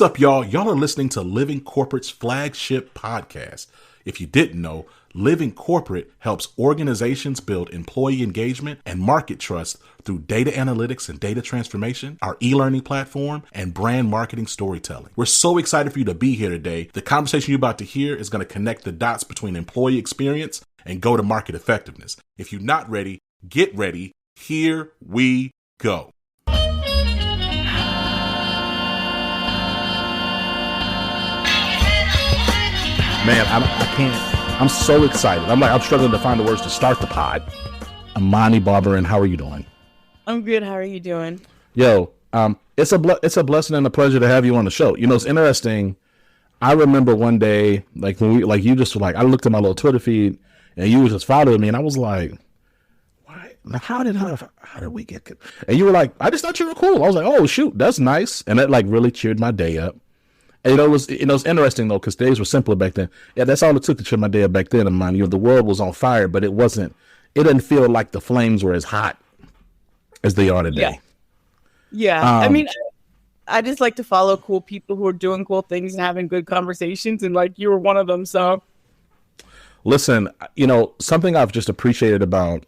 up, y'all? Y'all are listening to Living Corporate's flagship podcast. If you didn't know, Living Corporate helps organizations build employee engagement and market trust through data analytics and data transformation, our e-learning platform, and brand marketing storytelling. We're so excited for you to be here today. The conversation you're about to hear is going to connect the dots between employee experience and go-to-market effectiveness. If you're not ready, get ready. Here we go. Man, I can't. I'm so excited. I'm struggling to find the words to start the pod. Imani Barbarin, how are you doing? I'm good. How are you doing? Yo, it's a blessing and a pleasure to have you on the show. You know, it's interesting. I remember one day, like when we, like you just were like, I looked at my little Twitter feed and you was just following me, and I was like, "Why? How did we get?" And you were like, "I just thought you were cool." I was like, "Oh shoot, that's nice," and that like really cheered my day up. And, it was interesting though, because days were simpler back then. Yeah, that's all it took to cheer my day up back then. And mind you, the world was on fire, but it wasn't. It didn't feel like the flames were as hot as they are today. Yeah. I mean, I just like to follow cool people who are doing cool things and having good conversations, and like you were one of them. So, listen, something I've just appreciated about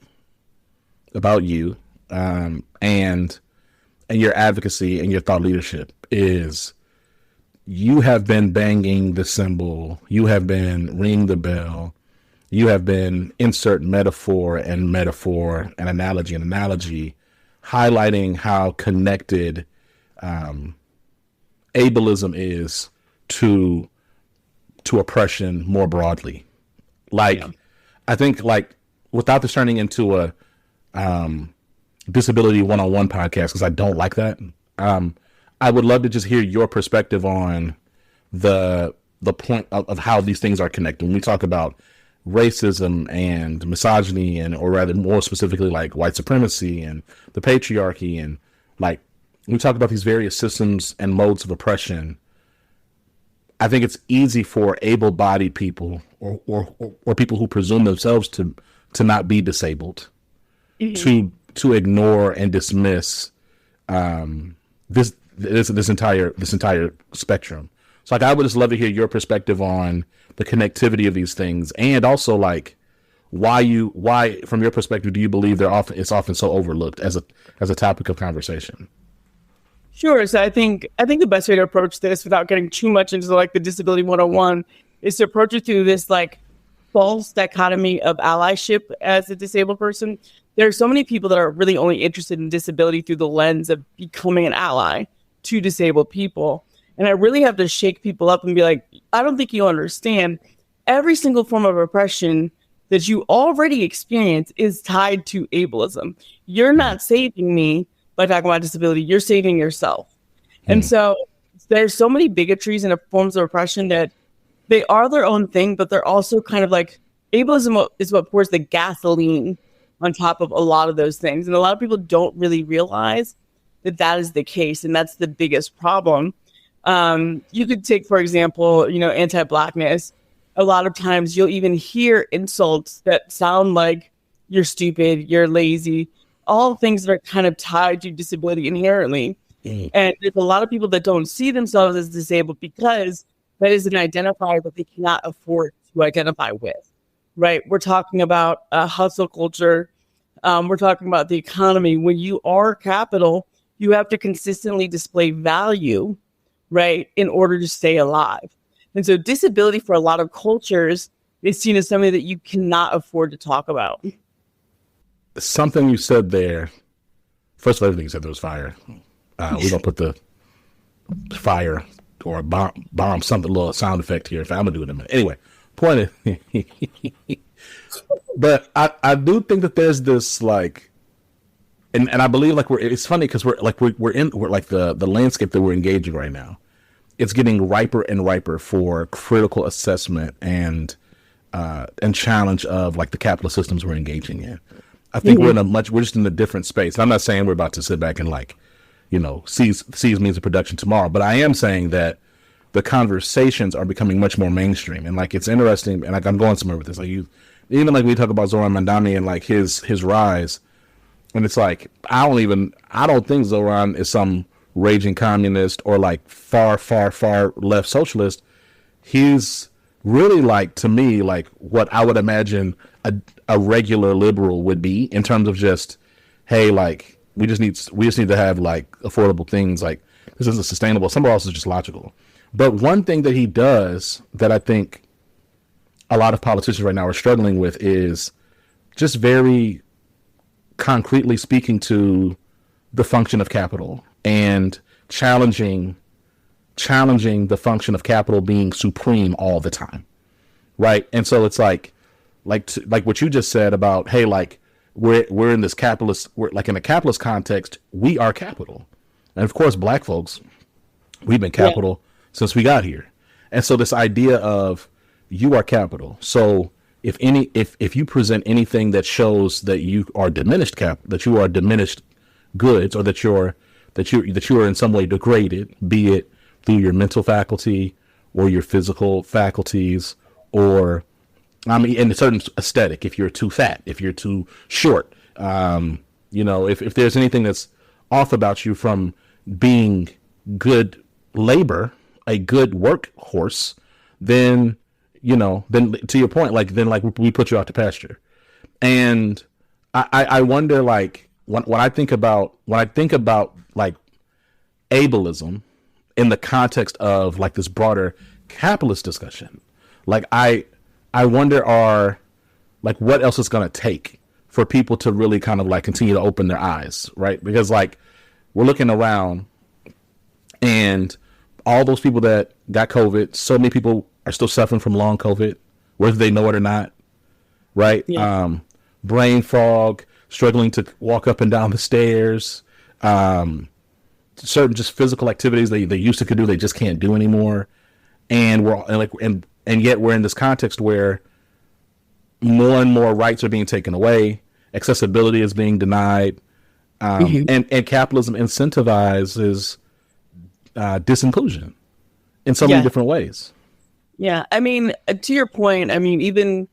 you, and your advocacy and your thought leadership is, you have been banging the cymbal, you have been ringing the bell, you have been insert metaphor and analogy, highlighting how connected ableism is to oppression more broadly. I think without this turning into a disability one-on-one podcast, because I don't like that. I would love to just hear your perspective on the point of how these things are connected. When we talk about racism and misogyny, or rather more specifically like white supremacy and the patriarchy, and like we talk about these various systems and modes of oppression, I think it's easy for able-bodied people or people who presume themselves to not be disabled, mm-hmm. to ignore and dismiss this entire spectrum. So I would just love to hear your perspective on the connectivity of these things, and also why from your perspective do you believe it's often so overlooked as a topic of conversation? Sure. So I think the best way to approach this, without getting too much into the disability 101, is to approach it through this false dichotomy of allyship as a disabled person. There are so many people that are really only interested in disability through the lens of becoming an ally to disabled people. And I really have to shake people up and be like, I don't think you understand. Every single form of oppression that you already experience is tied to ableism. You're not saving me by talking about disability. You're saving yourself. And so there's so many bigotries and forms of oppression that they are their own thing, but they're also kind of ableism is what pours the gasoline on top of a lot of those things. And a lot of people don't really realize that is the case. And that's the biggest problem. You could take, for example, anti-Blackness. A lot of times you'll even hear insults that sound like you're stupid, you're lazy, all things that are kind of tied to disability inherently. And there's a lot of people that don't see themselves as disabled because that is an identifier that they cannot afford to identify with, right? We're talking about hustle culture. We're talking about the economy. When you are capital, you have to consistently display value, right, in order to stay alive. And so disability for a lot of cultures is seen as something that you cannot afford to talk about. Something you said there, first of all, everything you said there was fire. We don't put the fire or a bomb something, little sound effect here. I'm going to do it in a minute. Anyway, point is, but I do think that there's this and I believe it's funny because we're the landscape that we're engaging right now. It's getting riper and riper for critical assessment and challenge of the capitalist systems we're engaging in. I think we're just in a different space. I'm not saying we're about to sit back and seize means of production tomorrow, but I am saying that the conversations are becoming much more mainstream. And it's interesting, and I'm going somewhere with this. Even we talk about Zoran Mandani and his rise, and it's I don't think Zoran is some raging communist or like far, far, far left socialist. He's really like, to me, like what I would imagine a regular liberal would be in terms of just, hey, like we just need to have like affordable things. Like this isn't sustainable. Somewhere else is just logical. But one thing that he does that I think a lot of politicians right now are struggling with is just very concretely speaking to the function of capital and challenging the function of capital being supreme all the time, right? And so it's like what you just said about, hey, like we're in this capitalist, we're like in a capitalist context, we are capital, and of course, Black folks, we've been capital since we got here, and so this idea of you are capital. So if you present anything that shows that you are diminished that you are diminished goods, or that you are in some way degraded, be it through your mental faculty or your physical faculties, or in a certain aesthetic, if you're too fat, if you're too short, if there's anything that's off about you from being good labor, a good workhorse, then to your point, we put you out to pasture. And I wonder, like, when I think about like ableism in the context of like this broader capitalist discussion, like I wonder what else it's going to take for people to really kind of like continue to open their eyes, right? Because like we're looking around and all those people that got COVID, so many people are still suffering from long COVID, whether they know it or not, right? Yeah. Brain fog, struggling to walk up and down the stairs, certain just physical activities they used to could do, they just can't do anymore. And yet we're in this context where more and more rights are being taken away, accessibility is being denied, and capitalism incentivizes disinclusion in so many different ways. Yeah, I mean, to your point, I mean, even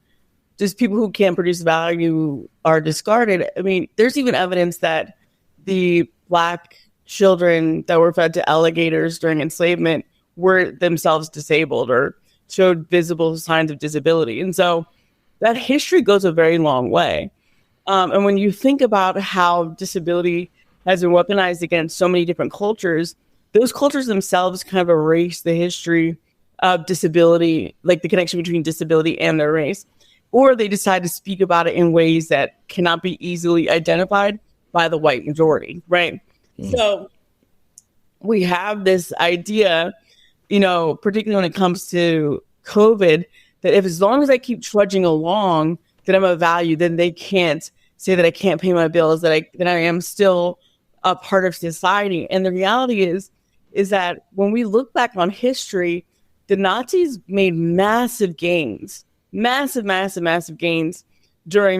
just people who can't produce value are discarded. I mean, there's even evidence that the Black children that were fed to alligators during enslavement were themselves disabled or showed visible signs of disability. And so that history goes a very long way. And when you think about how disability has been weaponized against so many different cultures, those cultures themselves kind of erase the history of disability, like the connection between disability and their race, or they decide to speak about it in ways that cannot be easily identified by the white majority, right? So we have this idea, particularly when it comes to COVID, that if as long as I keep trudging along, that I'm of value, then they can't say that I can't pay my bills, that I am still a part of society. And the reality is that when we look back on history, the Nazis made massive gains during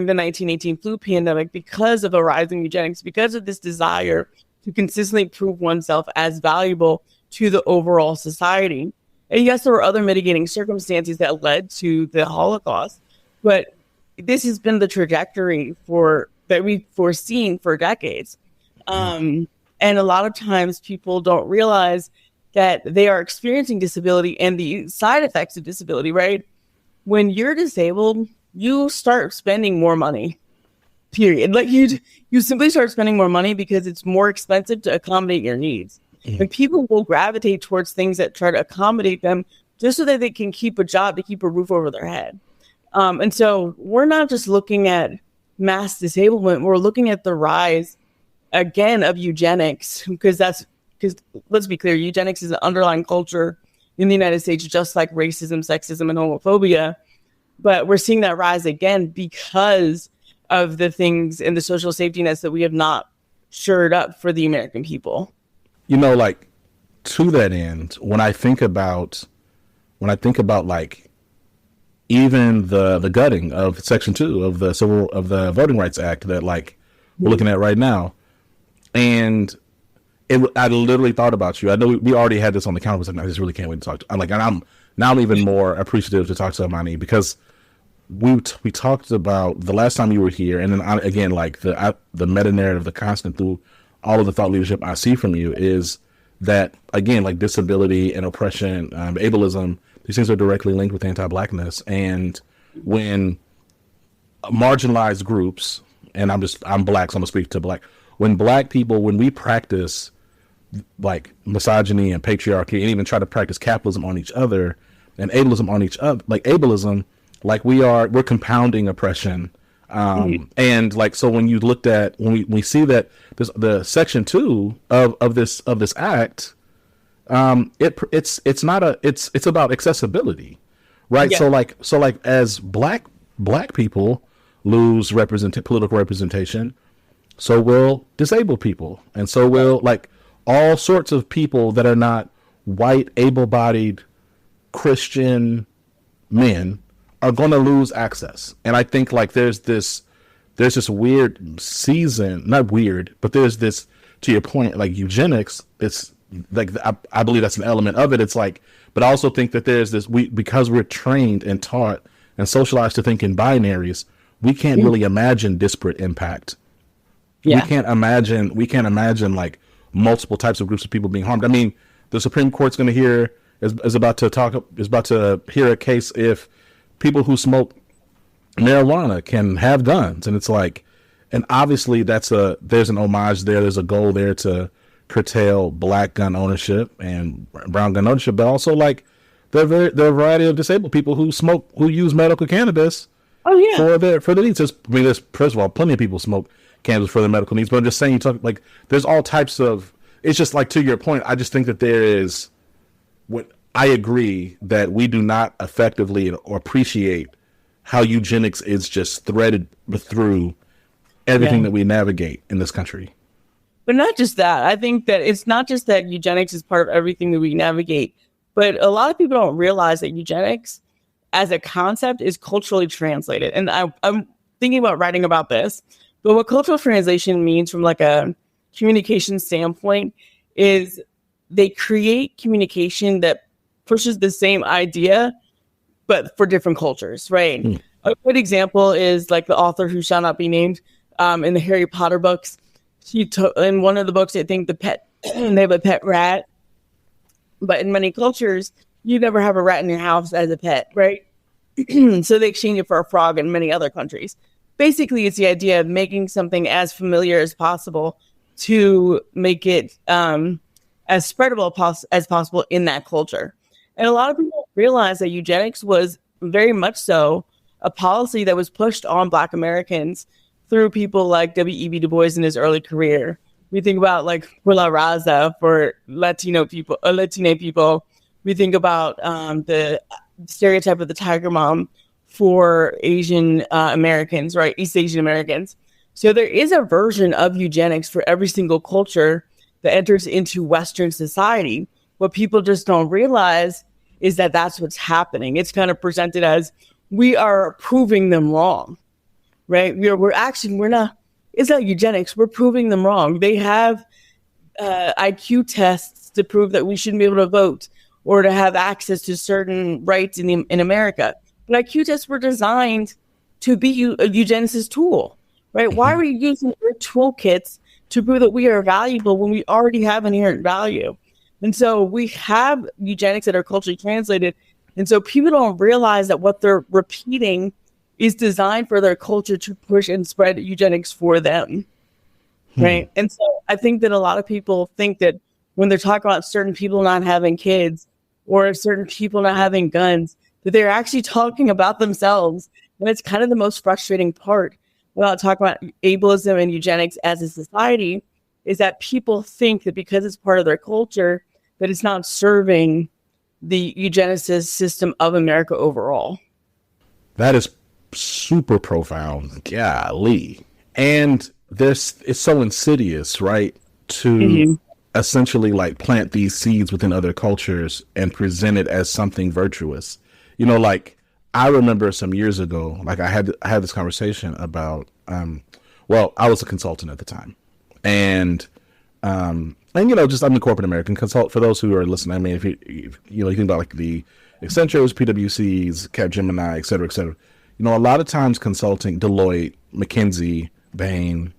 the 1918 flu pandemic because of a rising eugenics, because of this desire to consistently prove oneself as valuable to the overall society. And yes, there were other mitigating circumstances that led to the Holocaust, but this has been the trajectory that we've foreseen for decades. And a lot of times people don't realize that they are experiencing disability and the side effects of disability, right? When you're disabled, you start spending more money, period. Like you simply start spending more money because it's more expensive to accommodate your needs. Mm-hmm. And people will gravitate towards things that try to accommodate them just so that they can keep a job, to keep a roof over their head. And so we're not just looking at mass disablement, we're looking at the rise, again, of eugenics, because let's be clear, eugenics is an underlying culture in the United States, just like racism, sexism, and homophobia. But we're seeing that rise again because of the things in the social safety nets that we have not shored up for the American people. Like to that end, when I think about like even the gutting of Section 2 of the Voting Rights Act that like we're looking at right now, and I literally thought about you. I know we already had this on the calendar, but I just really can't wait to talk to. And I'm now even more appreciative to talk to Imani, because we talked about the last time you were here, and then again, like the meta narrative, the constant through all of the thought leadership I see from you is that, again, like disability and oppression, ableism, these things are directly linked with anti-Blackness. And when marginalized groups, and I'm Black, so I'm gonna speak to Black. When Black people, when we practice like misogyny and patriarchy, and even try to practice capitalism on each other and ableism on each other, like ableism, like we're compounding oppression. And like, so when you looked at, when we see that the section 2 of this act, it's about accessibility, right? Yeah. So like as black people lose political representation, so will disabled people, and so will like all sorts of people that are not white, able-bodied Christian men are going to lose access. And I think like there's this weird season, not weird, but there's this, to your point, like eugenics, it's like, I believe that's an element of it. It's like, but I also think that there's this, because we're trained and taught and socialized to think in binaries, we can't really imagine disparate impact. Yeah. We can't imagine like multiple types of groups of people being harmed. I mean, the Supreme Court's going to hear, is about to hear a case if people who smoke marijuana can have guns. And it's like, and obviously there's an homage there. There's a goal there to curtail Black gun ownership and brown gun ownership, but also like there are a variety of disabled people who use medical cannabis. Oh yeah. For their needs. There's first of all, plenty of people smoke cannabis for their medical needs, but I'm just saying, like there's all types of, it's just like, to your point, I just think that there is, I agree that we do not effectively or appreciate how eugenics is just threaded through everything that we navigate in this country. But not just that. I think that it's not just that eugenics is part of everything that we navigate, but a lot of people don't realize that eugenics as a concept is culturally translated. And I'm thinking about writing about this, but what cultural translation means from like a communication standpoint is they create communication that pushes the same idea, but for different cultures, right? A good example is like the author who shall not be named in the Harry Potter books. In one of the books, I think they have a pet rat, but in many cultures, you never have a rat in your house as a pet, right? So they exchange it for a frog in many other countries. Basically, it's the idea of making something as familiar as possible to make it as spreadable as possible in that culture. And a lot of people realize that eugenics was very much so a policy that was pushed on Black Americans through people like W.E.B. Du Bois in his early career. We think about like Quilla Raza for Latino people. We think about the stereotype of the tiger mom for Asian Americans, right? East Asian Americans. So there is a version of eugenics for every single culture that enters into Western society. What people just don't realize is that that's what's happening. It's kind of presented as we are proving them wrong, right? We're not, it's not eugenics. We're proving them wrong. They have IQ tests to prove that we shouldn't be able to vote or to have access to certain rights in America. But IQ tests were designed to be a eugenicist tool, right? Why are we using our toolkits to prove that we are valuable when we already have inherent value? And so we have eugenics that are culturally translated. And so people don't realize that what they're repeating is designed for their culture to push and spread eugenics for them, right? And so I think that a lot of people think that when they're talking about certain people not having kids or certain people not having guns, that they're actually talking about themselves. And it's kind of the most frustrating part about talking about ableism and eugenics as a society, is that people think that because it's part of their culture, that it's not serving the eugenicist system of America overall. That is super profound. Golly. And it's so insidious, right? To essentially like plant these seeds within other cultures and present it as something virtuous. You know, like I remember some years ago, like I had this conversation about, I was a consultant at the time, and you know, just I'm a corporate American consult. For those who are listening, I mean, if you think about like the Accentures, PwCs, Capgemini, et cetera, you know, a lot of times consulting, Deloitte, McKinsey, Bain,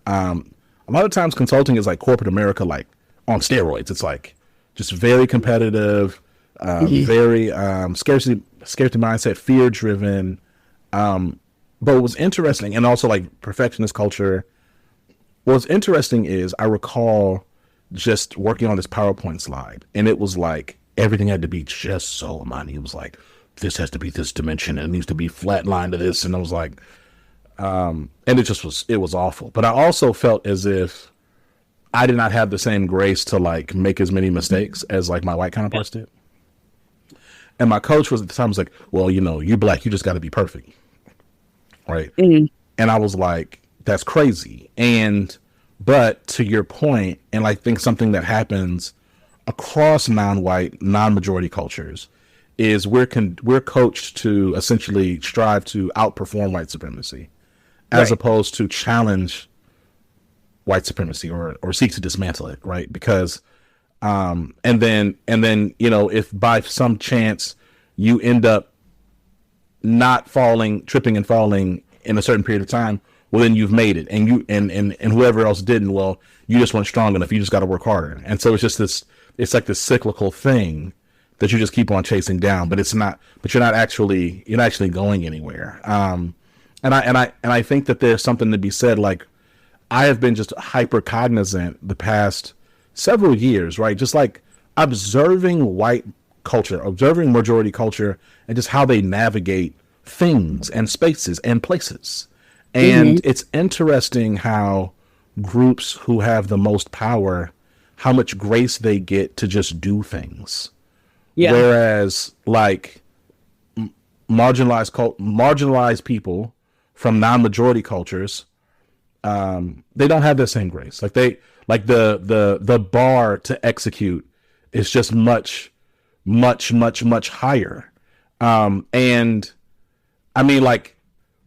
a lot of times consulting is like corporate America, like on steroids. It's like just very competitive, very scarcity mindset, fear driven. But what was interesting, and also like perfectionist culture. What's interesting is I recall just working on this PowerPoint slide, and it was like everything had to be just so Imani. It was like, this has to be this dimension, and it needs to be flat line to this. And I was like, and it was awful. But I also felt as if I did not have the same grace to like make as many mistakes as like my white counterparts did. And my coach was at the time was like, well, you're Black, you just got to be perfect. Right. Mm-hmm. And I was like, that's crazy. But to your point, and I think something that happens across non-white, non-majority cultures is we're coached to essentially strive to outperform white supremacy as opposed to challenge white supremacy or seek to dismantle it. Right. Because, and then, if by some chance you end up not tripping and falling in a certain period of time, well, then you've made it, and whoever else didn't, well, you just weren't strong enough. You just got to work harder. And so it's just it's like this cyclical thing that you just keep on chasing down, but you're not actually going anywhere. And I think that there's something to be said. Like, I have been just hyper cognizant the past several years, right? Just like observing white culture, observing majority culture, and just how they navigate things and spaces and places. And it's interesting how groups who have the most power, how much grace they get to just do things. Yeah. Whereas like marginalized people from non-majority cultures, they don't have the same grace. Like the bar to execute is just much higher. And I mean, like,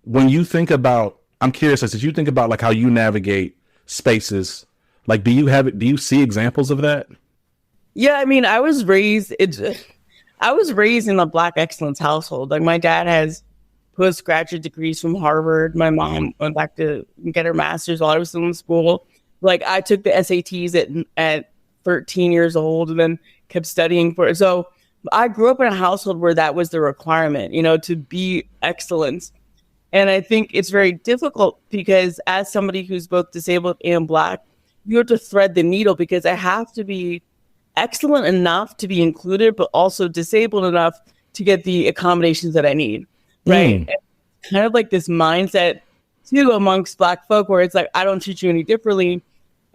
when you think about, I'm curious, as you think about like how you navigate spaces, like, do you see examples of that? Yeah, I mean, I was raised in a Black excellence household. Like, my dad has postgraduate degrees from Harvard. My mom went back to get her master's while I was still in school. Like, I took the SATs at 13 years old and then kept studying for it. So I grew up in a household where that was the requirement, to be excellence. And I think it's very difficult because as somebody who's both disabled and Black, you have to thread the needle because I have to be excellent enough to be included, but also disabled enough to get the accommodations that I need. Right. And kind of like this mindset too amongst Black folk where it's like, I don't treat you any differently.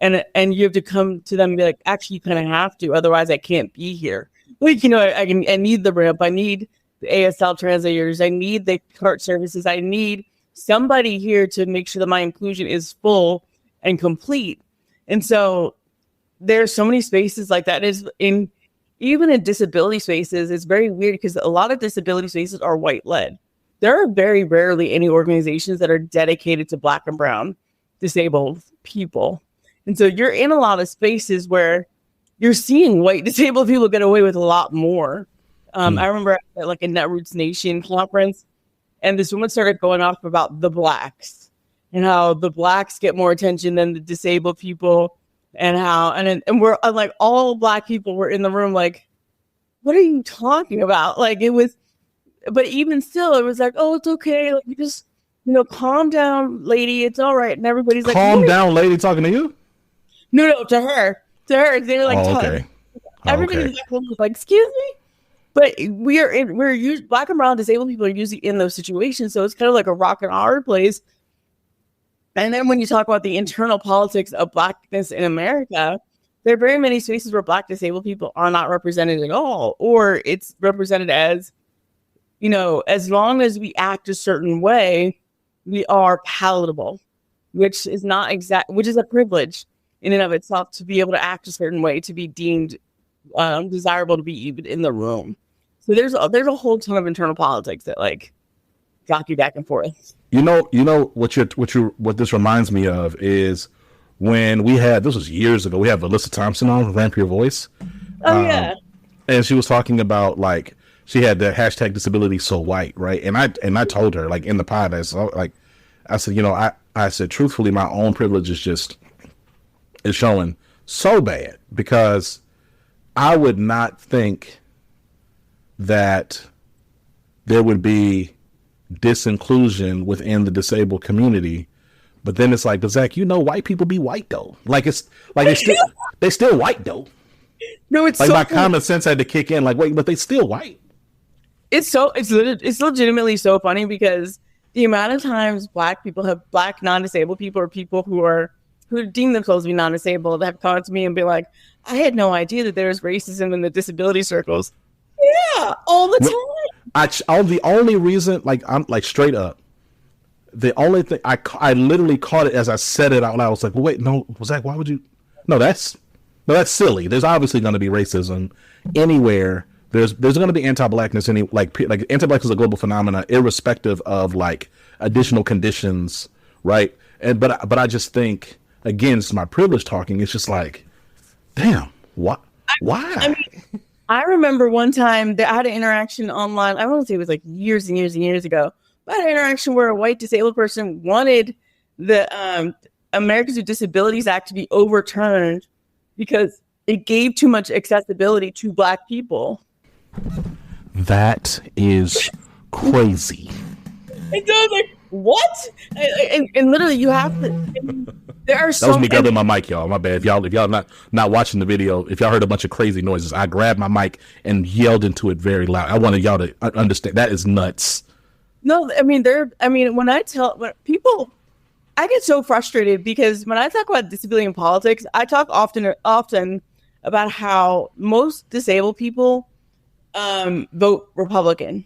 And you have to come to them and be like, actually, you kind of have to, otherwise I can't be here. Like, I need the ramp. I need the ASL translators. I need the cart services. I need somebody here to make sure that my inclusion is full and complete. And so there's so many spaces like that. Even in disability spaces, it's very weird because a lot of disability spaces are white led. There are very rarely any organizations that are dedicated to Black and brown disabled people. And so you're in a lot of spaces where you're seeing white disabled people get away with a lot more. I remember at like a Netroots Nation conference, and this woman started going off about the Blacks and how the Blacks get more attention than the disabled people, and how and we're like all Black people were in the room like, what are you talking about? Like it was, but even still, it was like, oh, it's okay. Like you just calm down, lady. It's all right. And everybody's like, calm down, lady. Talking to you? No, to her. They were like, okay. Everybody's like, excuse me. But Black and brown disabled people are usually in those situations, so it's kind of like a rock and a hard place. And then when you talk about the internal politics of Blackness in America, there are very many spaces where Black disabled people are not represented at all, or it's represented as, as long as we act a certain way, we are palatable, which is a privilege in and of itself to be able to act a certain way, to be deemed desirable to be even in the room. So there's a whole ton of internal politics that like jockey back and forth. What this reminds me of is when this was years ago, we had Alyssa Thompson on Ramp Your Voice. Oh yeah. And she was talking about like she had the hashtag disability so white, right? And I told her like in the pod, I said, I said truthfully, my own privilege is showing so bad, because I would not think that there would be disinclusion within the disabled community. But then it's like, but Zach, white people be white though. Like it's like they still white though. No, it's like so my common sense had to kick in. Like, wait, but they still white. It's legitimately so funny, because the amount of times Black non-disabled people, or people who deem themselves to be non-disabled, have come to me and be like, I had no idea that there's racism in the disability circles. Yeah, all the time. The only reason, like, I'm like, straight up, the only thing I literally caught it as I said it out loud. I was like, well, wait, no, Zach, why would you? No, that's silly. There's obviously going to be racism anywhere. There's going to be anti-Blackness, like anti-Blackness is a global phenomenon, irrespective of like additional conditions, right? But I just think, again, it's my privilege talking. It's just like, damn, what? Why? I mean, I remember one time that I had an interaction online. I want to say it was like years and years and years ago. But I had an interaction where a white disabled person wanted the Americans with Disabilities Act to be overturned because it gave too much accessibility to Black people. That is crazy. And so I was like, what? And literally, you have to. There are so. That was me grabbing my mic, y'all. My bad. If y'all not watching the video, if y'all heard a bunch of crazy noises, I grabbed my mic and yelled into it very loud. I wanted y'all to understand. That is nuts. No, I mean, when people, I get so frustrated, because when I talk about disability in politics, I talk often about how most disabled people vote Republican,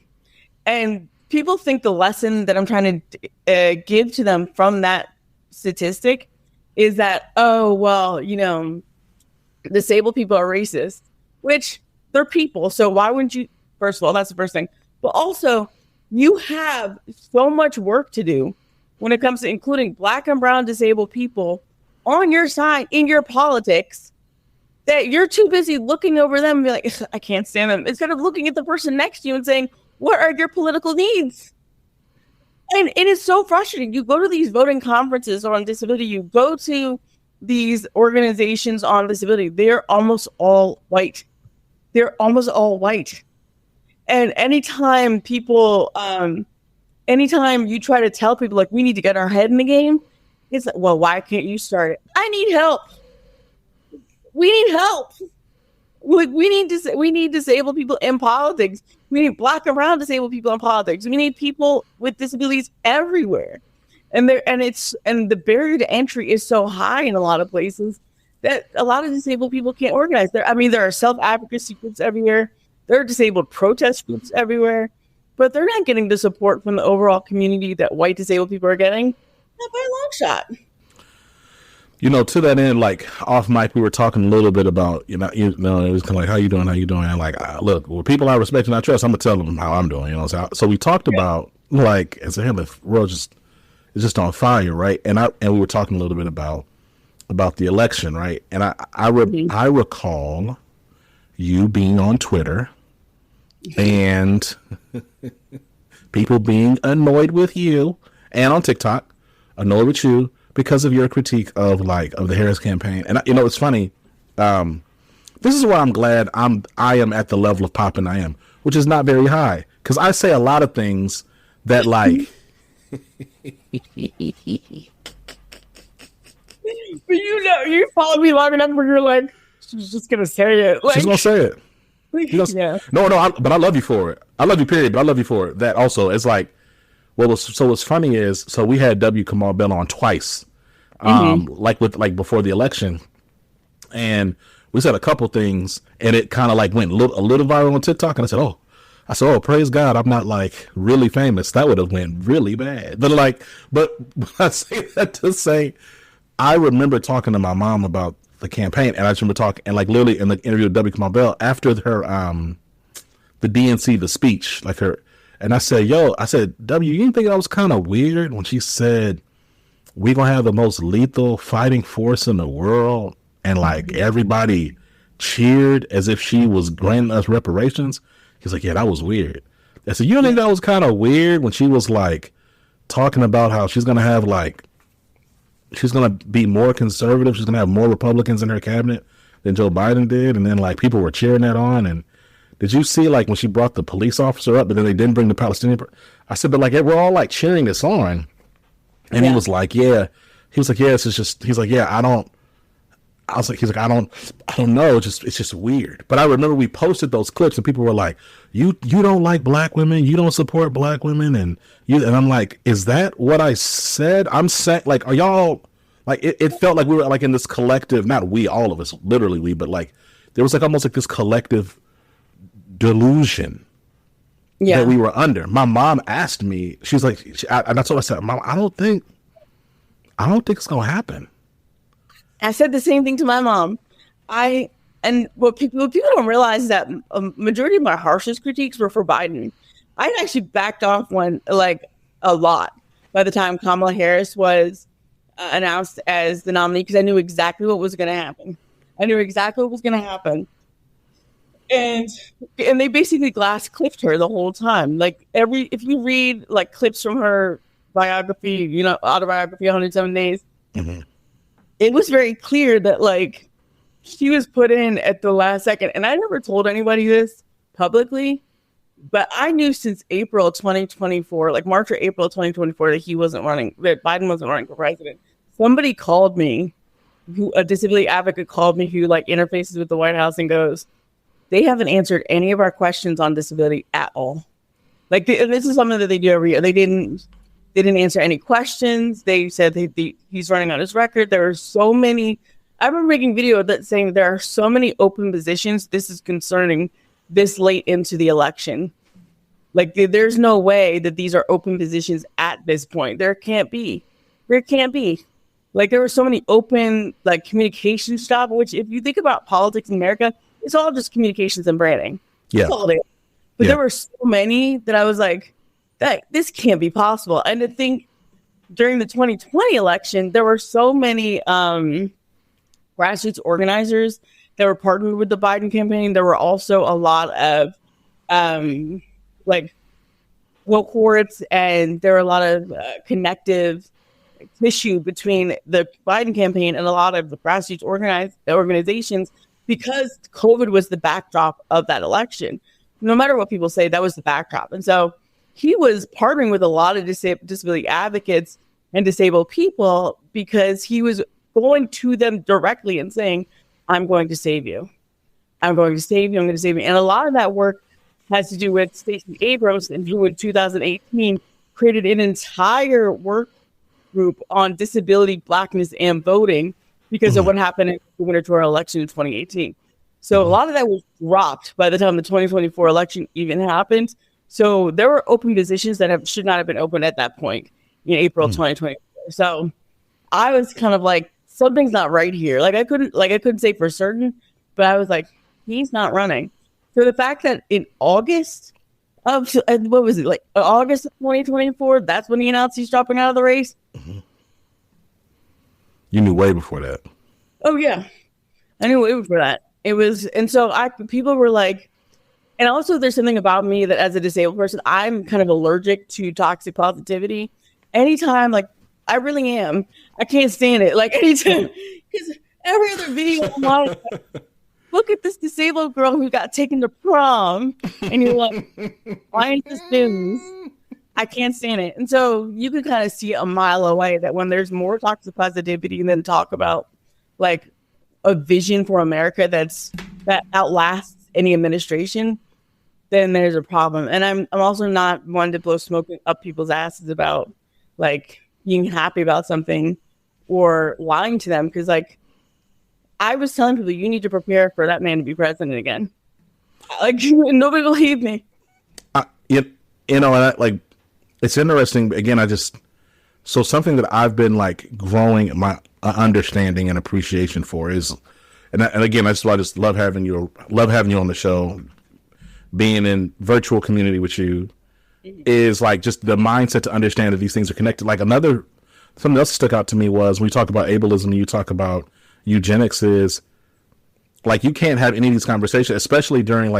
and people think the lesson that I'm trying to give to them from that statistic is that, oh, well, disabled people are racist, which they're people. So why wouldn't you? First of all, that's the first thing. But also, you have so much work to do when it comes to including Black and brown disabled people on your side in your politics, that you're too busy looking over them and be like, I can't stand them, instead of looking at the person next to you and saying, what are your political needs? And it is so frustrating. You go to these voting conferences on disability, you go to these organizations on disability, they're almost all white. And anytime you try to tell people, like, we need to get our head in the game, it's like, well, why can't you start it? I need help. We need help. Like, we need disabled people in politics. We need Black and brown disabled people in politics. We need people with disabilities everywhere. And the barrier to entry is so high in a lot of places that a lot of disabled people can't organize. There are self-advocacy groups everywhere. There are disabled protest groups everywhere, but they're not getting the support from the overall community that white disabled people are getting. Not by a long shot. To that end, like, off mic, we were talking a little bit about, it was kind of like, how you doing? And like, look, well, people I respect and I trust, I'm going to tell them how I'm doing, So we talked about, like, as the world is just on fire, right? And we were talking a little bit about the election, right? And I recall you being on Twitter and people being annoyed with you, and on TikTok, annoyed with you because of your critique of the Harris campaign. And it's funny. This is why I'm glad I am at the level of popping I am, which is not very high, because I say a lot of things that like. But you follow me long enough where you're like, she's just gonna say it. She's gonna say it. Yeah. No, but I love you for it. I love you, period. But I love you for it. That also, it's like, what's funny is, so we had W. Kamau Bell on twice, before the election, and we said a couple things, and it kind of like went a little viral on TikTok, and I said, oh, praise God, I'm not like really famous. That would have went really bad. But I say that to say, I remember talking to my mom about the campaign, and I just remember talking, and like literally in the interview with W. Kamau Bell after her the DNC, the speech, like her, and I said, W, you didn't think that was kind of weird when she said we're gonna have the most lethal fighting force in the world, and like everybody cheered as if she was granting us reparations? He's like, yeah, that was weird. I said, you don't think that was kind of weird when she was like talking about how she's gonna have like she's gonna be more conservative. She's gonna have more Republicans in her cabinet than Joe Biden did. And then like people were cheering that on. And did you see like when she brought the police officer up, but then they didn't bring the Palestinian? I said, but like we're all like cheering this on. And he was like, yeah. He was like, yeah, it's just. He's like, yeah, I don't. I was like, he's like, I don't know. It's just weird. But I remember we posted those clips and people were like, you don't like black women. You don't support black women. And I'm like, is that what I said? I'm saying, like, are y'all, like, it felt like we were like in this collective, not we, all of us, literally we, but like, there was like almost like this collective delusion that we were under. My mom asked me, she's like, and that's what I said, Mom, I don't think it's going to happen. I said the same thing to my mom. What people don't realize is that a majority of my harshest critiques were for Biden. I actually backed off a lot by the time Kamala Harris was announced as the nominee because I knew exactly what was going to happen. And they basically glass clipped her the whole time. Like if you read like clips from her biography, autobiography, 107 Days. Mm-hmm. It was very clear that like she was put in at the last second. And I never told anybody this publicly, but I knew since April 2024, like March or April 2024, that Biden wasn't running for president. Somebody called me, a disability advocate called me who like interfaces with the White House and goes, they haven't answered any of our questions on disability at all. Like this is something that they do every year. They didn't answer any questions. They said he's running on his record. There are so many. I remember making video that saying there are so many open positions. This is concerning this late into the election. Like there's no way that these are open positions at this point. There can't be. Like there were so many open like communication stuff, which if you think about politics in America, it's all just communications and branding. Yeah. But there were so many that I was like, this can't be possible. And I think during the 2020 election, there were so many grassroots organizers that were partnered with the Biden campaign. There were also a lot of woke cohorts, and there were a lot of connective tissue between the Biden campaign and a lot of the grassroots organizations because COVID was the backdrop of that election. No matter what people say, that was the backdrop. And so he was partnering with a lot of disability advocates and disabled people because he was going to them directly and saying, I'm going to save you. I'm going to save you. And a lot of that work has to do with Stacey Abrams, and who in 2018 created an entire work group on disability, blackness, and voting because of what happened in the gubernatorial election in 2018. So a lot of that was dropped by the time the 2024 election even happened. So there were open positions that should not have been open at that point in April 2024. So I was kind of like, something's not right here. I couldn't say for certain, but I was like, he's not running. So the fact that in August of August of 2024, that's when he announced he's dropping out of the race. Mm-hmm. You knew way before that. Oh yeah, I knew way before that. It was, and so people were like. And also there's something about me that as a disabled person, I'm kind of allergic to toxic positivity. Anytime, I really am. I can't stand it. Anytime, because every other video, I'm like, look at this disabled girl who got taken to prom. And you're like, why is this news? I can't stand it. And so you can kind of see a mile away that when there's more toxic positivity and then talk about a vision for America that outlasts any administration, then there's a problem. And I'm also not one to blow smoke up people's asses about being happy about something or lying to them, because I was telling people, you need to prepare for that man to be president again. Nobody believed me. It's interesting. Again, so something that I've been growing my understanding and appreciation for is, and again, I just love having you on the show, being in virtual community with you, is just the mindset to understand that these things are connected. Something else that stuck out to me was when we talk about ableism and you talk about eugenics, is you can't have any of these conversations, especially during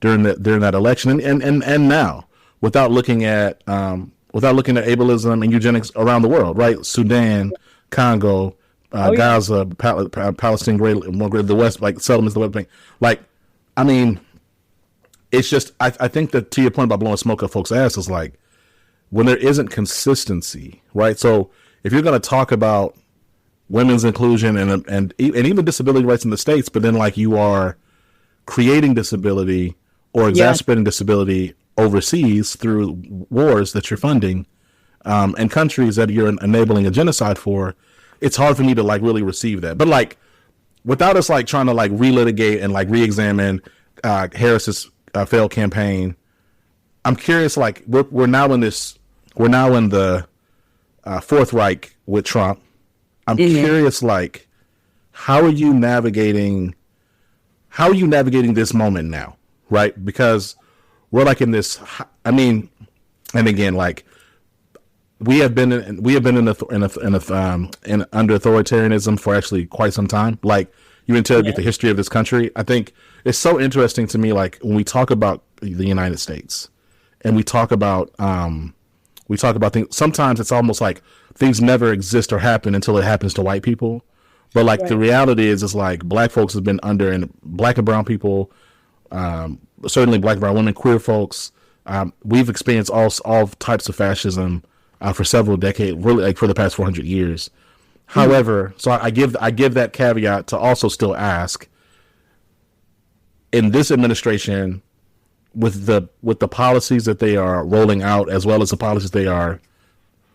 during that election and now, without looking at ableism and eugenics around the world, right? Sudan, Congo, Gaza, Palestine, the West, like settlements, the West Bank. Like, I mean, it's just, I think that to your point about blowing smoke up folks' ass is like, when there isn't consistency, right? So if you're going to talk about women's inclusion and even disability rights in the States, but then like you are creating disability or exacerbating disability overseas through wars that you're funding, and countries that you're enabling a genocide for, it's hard for me to like really receive that. But like, without us like trying to like relitigate and like re-examine Harris's failed campaign, I'm curious. Like, we're now in the Fourth Reich with Trump. I'm curious, like, how are you navigating this moment now, right? Because we're like in this. I mean, and again, like, we have been under authoritarianism for actually quite some time. Like, you interrogate the history of this country. I think it's so interesting to me, like, when we talk about the United States and we talk about things, sometimes it's almost like things never exist or happen until it happens to white people. But like the reality is like black folks have been under, and black and brown people, certainly black and brown women, queer folks, we've experienced all types of fascism for several decades, really like for the past 400 years. However, so I give that caveat to also still ask, in this administration, with the policies that they are rolling out, as well as the policies they are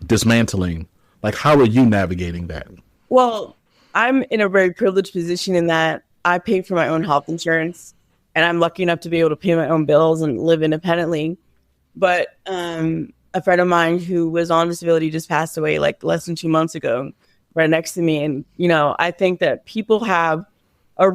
dismantling, like, how are you navigating that? Well, I'm in a very privileged position in that I pay for my own health insurance, and I'm lucky enough to be able to pay my own bills and live independently. But a friend of mine who was on disability just passed away like less than 2 months ago, right next to me. And, I think that people have I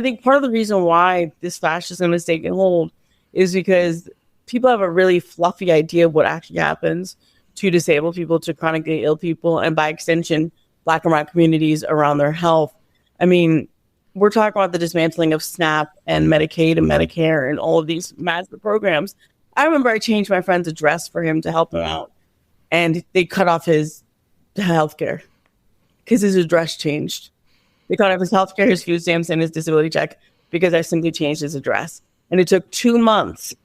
think part of the reason why this fascism is taking hold is because people have a really fluffy idea of what actually happens to disabled people, to chronically ill people, and by extension, Black and brown communities around their health. I mean, we're talking about the dismantling of SNAP and Medicaid and Medicare and all of these massive programs. I remember I changed my friend's address for him to help him out, and they cut off his health care because his address changed. They cut off his health care, his food stamps, and his disability check because I simply changed his address. And it took 2 months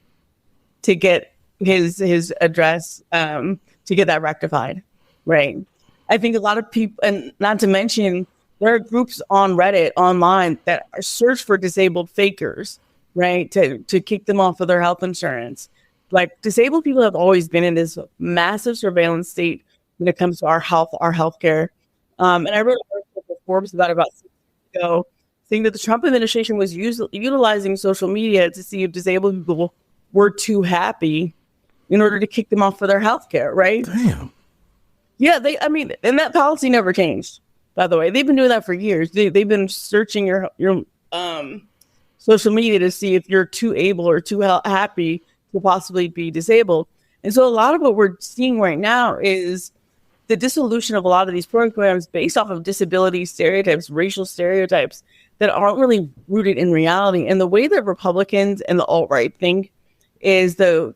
to get his address, to get that rectified, right? I think a lot of people, and not to mention, there are groups on Reddit online that are search for disabled fakers, right? To kick them off of their health insurance. Like, disabled people have always been in this massive surveillance state when it comes to our healthcare. And I wrote an article for Forbes about 6 weeks ago, saying that the Trump administration was utilizing social media to see if disabled people were too happy in order to kick them off for their healthcare, right? Damn. Yeah, and that policy never changed, by the way. They've been doing that for years. They've been searching your social media to see if you're too able or too happy to possibly be disabled. And so a lot of what we're seeing right now is the dissolution of a lot of these programs based off of disability stereotypes, racial stereotypes that aren't really rooted in reality. And the way that Republicans and the alt-right think is the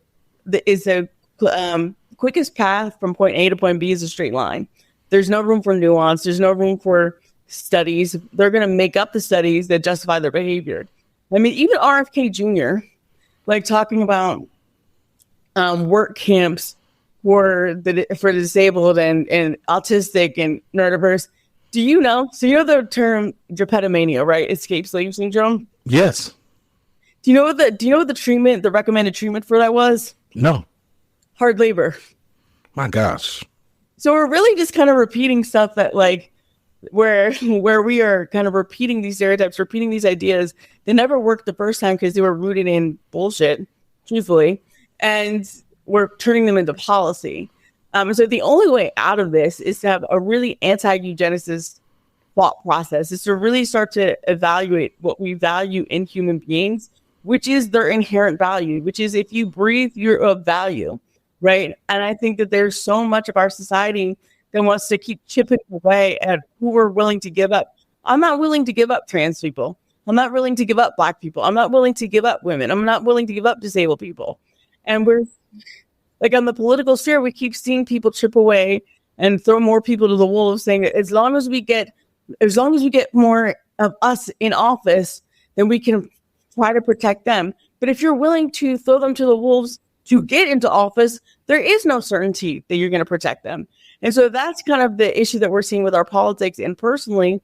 quickest path from point A to point B is a straight line. There's no room for nuance. There's no room for studies. They're going to make up the studies that justify their behavior. I mean, even RFK Jr., like talking about work camps for the disabled and autistic and neurodiverse. So you know the term drapetomania, right? Escape slave syndrome. Yes. Do you know what the recommended treatment for that was? No. Hard labor. My gosh. So we're really just kind of repeating stuff that, like, where we are kind of repeating these stereotypes, repeating these ideas that never worked the first time because they were rooted in bullshit, truthfully, and we're turning them into policy. So the only way out of this is to have a really anti-eugenicist thought process, is to really start to evaluate what we value in human beings, which is their inherent value, which is if you breathe, you're of value, right? And I think that there's so much of our society that wants to keep chipping away at who we're willing to give up. I'm not willing to give up trans people. I'm not willing to give up Black people. I'm not willing to give up women. I'm not willing to give up disabled people. And we're like, on the political sphere, we keep seeing people chip away and throw more people to the wolves, saying that as long as we get more of us in office, then we can try to protect them. But if you're willing to throw them to the wolves to get into office, there is no certainty that you're going to protect them. And so that's kind of the issue that we're seeing with our politics. And personally,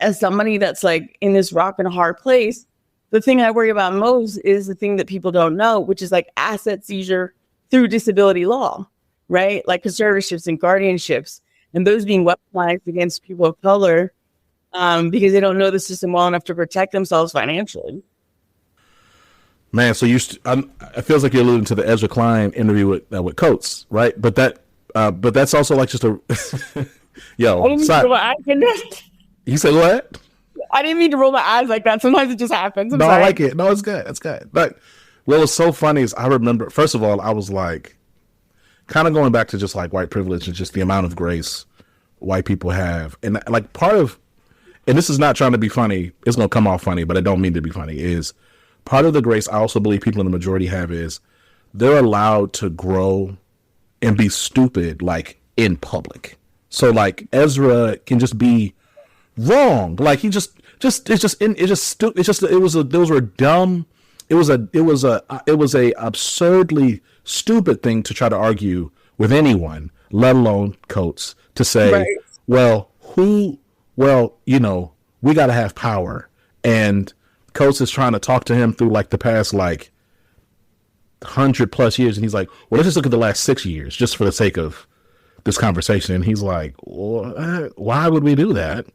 as somebody that's like in this rock and a hard place, the thing I worry about most is the thing that people don't know, which is like asset seizure through disability law, right? Like conservatorships and guardianships, and those being weaponized against people of color because they don't know the system well enough to protect themselves financially. Man, so it feels like you're alluding to the Ezra Klein interview with Coates, right? But that's also like just a yo. You said what? I didn't mean to roll my eyes like that. Sometimes it just happens. No, I like it. No, it's good. It's good. But what was so funny is I remember, first of all, I was like, kind of going back to just like white privilege and just the amount of grace white people have. And like part of, and this is not trying to be funny, it's going to come off funny, but I don't mean to be funny, is part of the grace I also believe people in the majority have is they're allowed to grow and be stupid like in public. So like Ezra can just be wrong. Like he those were dumb. It was a absurdly stupid thing to try to argue with anyone, let alone Coates, to say, right. We got to have power. And Coates is trying to talk to him through like the past like 100+ years, and he's like, well, let's just look at the last 6 years just for the sake of this conversation. And he's like, well, why would we do that?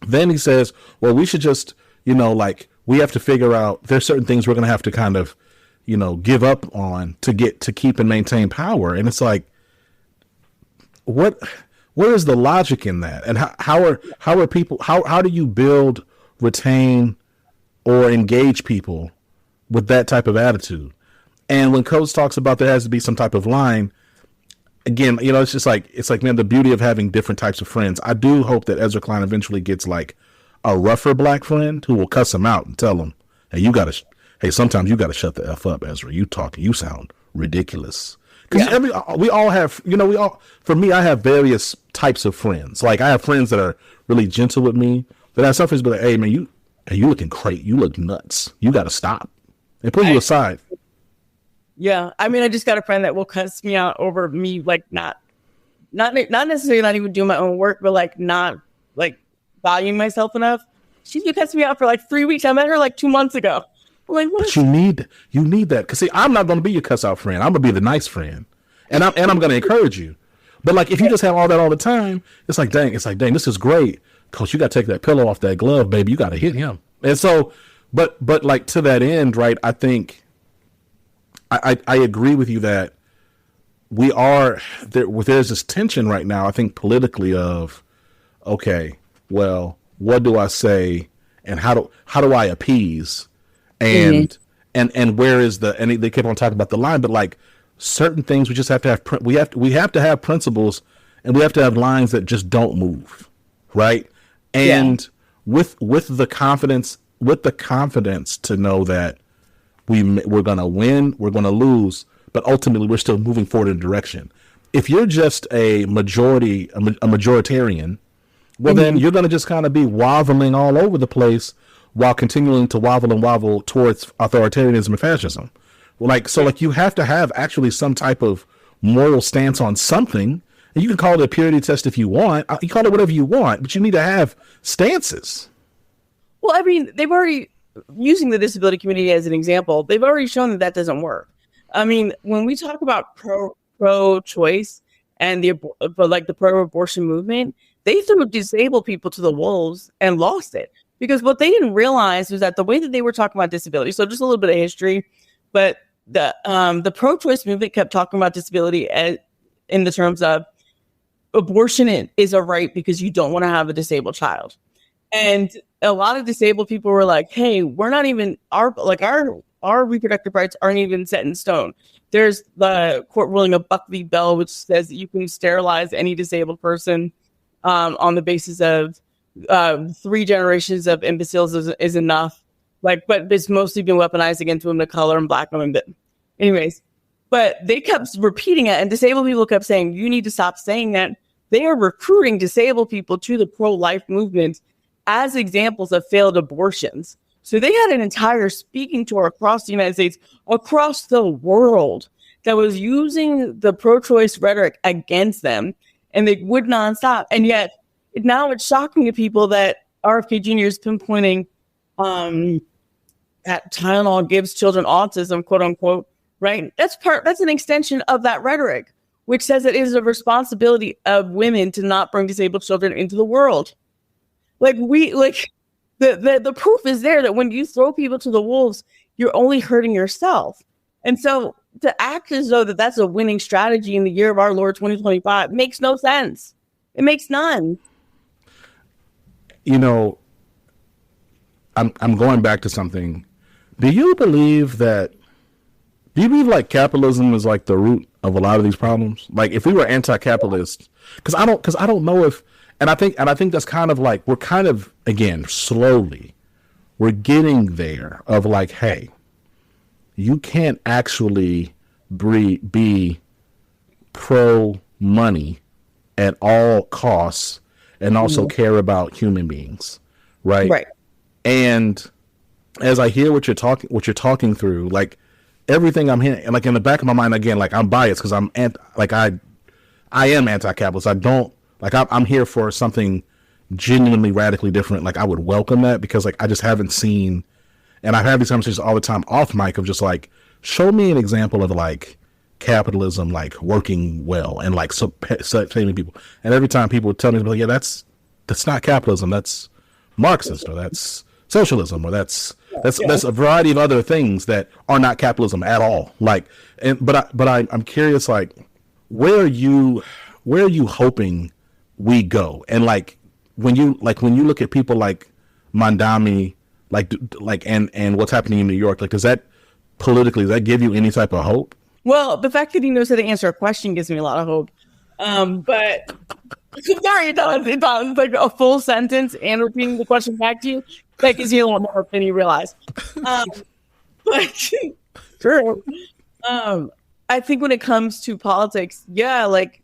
Then he says, well, we should just, we have to figure out there's certain things we're going to have to kind of, give up on to keep and maintain power. And it's like, where is the logic in that? And how are people, how do you build, retain, or engage people with that type of attitude? And when Coates talks about there has to be some type of line, again, it's like, man, the beauty of having different types of friends. I do hope that Ezra Klein eventually gets like a rougher black friend who will cuss him out and tell him, hey, sometimes you got to shut the F up, Ezra. You sound ridiculous. Because we all have, for me, I have various types of friends. Like I have friends that are really gentle with me, but I have some friends be like, hey man, you looking great. You look nuts. You got to stop and pull you aside. Yeah, I mean, I just got a friend that will cuss me out over me, like not necessarily not even doing my own work, but like not like valuing myself enough. She's been cussing me out for like 3 weeks. I met her like 2 months ago. I'm like, what? But you need that, because see, I'm not going to be your cuss out friend. I'm gonna be the nice friend, and I'm going to encourage you. But like, if you just have all that all the time, it's like, dang, this is great, Coach. You got to take that pillow off that glove, baby. You got to hit him. And so, but like to that end, right? I think. I agree with you that there's this tension right now, I think politically, of, okay, well, what do I say and how do I appease? And where is and they keep on talking about the line, but like certain things we just have to have, we have to have principles, and we have to have lines that just don't move. Right. And with the confidence to know that we're going to win, we're going to lose, but ultimately we're still moving forward in a direction. If you're just a majoritarian, well, then you're going to just kind of be wobbling all over the place while continuing to wobble towards authoritarianism and fascism. So you have to have actually some type of moral stance on something. And you can call it a purity test if you want. You call it whatever you want, but you need to have stances. Well, I mean, they've already, using the disability community as an example, they've already shown that doesn't work. I mean, when we talk about pro-choice and the pro-abortion movement, they threw disabled people to the wolves and lost it, because what they didn't realize was that the way that they were talking about disability. So just a little bit of history, but the pro-choice movement kept talking about disability in the terms of abortion is a right because you don't want to have a disabled child. And a lot of disabled people were like, hey, we're not even, our reproductive rights aren't even set in stone. There's the court ruling of Buck v. Bell, which says that you can sterilize any disabled person on the basis of 3 generations of imbeciles is enough. But it's mostly been weaponized against women of color and Black women. But anyways, But they kept repeating it, and disabled people kept saying, you need to stop saying that. They are recruiting disabled people to the pro-life movement as examples of failed abortions. So they had an entire speaking tour across the United States, across the world, that was using the pro-choice rhetoric against them, and they would not stop. And yet now it's shocking to people that RFK Jr. is pinpointing that Tylenol gives children autism, quote unquote, right? That's an extension of that rhetoric, which says it is a responsibility of women to not bring disabled children into the world. The proof is there that when you throw people to the wolves, you're only hurting yourself. And so to act as though that's a winning strategy in the year of our Lord 2025 makes no sense. It makes none. You know, I'm going back to something. Do you believe like capitalism is like the root of a lot of these problems? Like if we were anti-capitalist, because I don't know if, and I think that's kind of like, we're kind of, again, slowly, we're getting there of like, hey, you can't actually be pro money at all costs and also care about human beings. Right. And as I hear what you're talking through, like everything I'm hearing, and like in the back of my mind, again, like I'm biased because I am anti-capitalist. I don't like, I'm here for something genuinely radically different. Like I would welcome that because like I just haven't seen, and I have these conversations all the time off mic of just like, show me an example of like capitalism like working well and like saving people. And every time people tell me, like, yeah, that's not capitalism. That's Marxist, or that's socialism, or that's a variety of other things that are not capitalism at all. Like, but I'm curious, like, where are you hoping we go? And like when you look at people like Mandami, and what's happening in New York, like, does that give you any type of hope? Well, the fact that he knows how to answer a question gives me a lot of hope. But sorry, it does like a full sentence and repeating the question back to you. That gives you a lot more hope than you realize. But sure. I think when it comes to politics, yeah, like